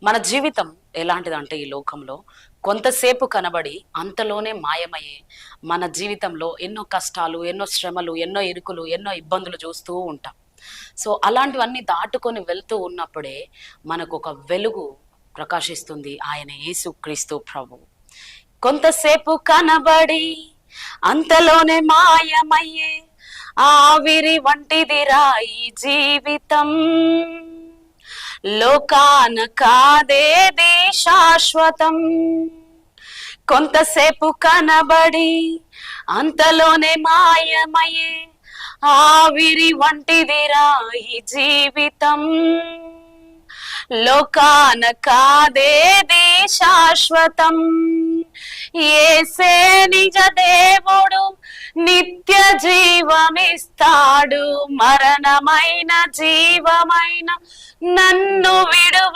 మన జీవితం ఎలాంటిదంటే ఈ లోకంలో కొంతసేపు కనబడి అంతలోనే మాయమయ్యే మన జీవితంలో ఎన్నో కష్టాలు, ఎన్నో శ్రమలు, ఎన్నో ఇరుకులు, ఎన్నో ఇబ్బందులు చూస్తూ ఉంటాం. సో అలాంటివన్నీ దాటుకొని వెళ్తూ ఉన్నప్పుడే మనకు ఒక వెలుగు ప్రకాశిస్తుంది. ఆయన యేసుక్రీస్తు ప్రభువు. కొంతసేపు కనబడి అంతలోనే మాయమయ్యే ఆవిరి వంటిదిరా ఈ జీవితం. లోకాన కాదేది శాశ్వతం. కొంతసేపు కనబడి అంతలోనే మాయమయ్యే ఆవిరి వంటిదిరా ఈ జీవితం. లోకాన కాదేది శాశ్వతం. యేసే నిజ దేవుడు, నిత్య జీవమిస్తాడు. మరణమైన జీవమైన నన్ను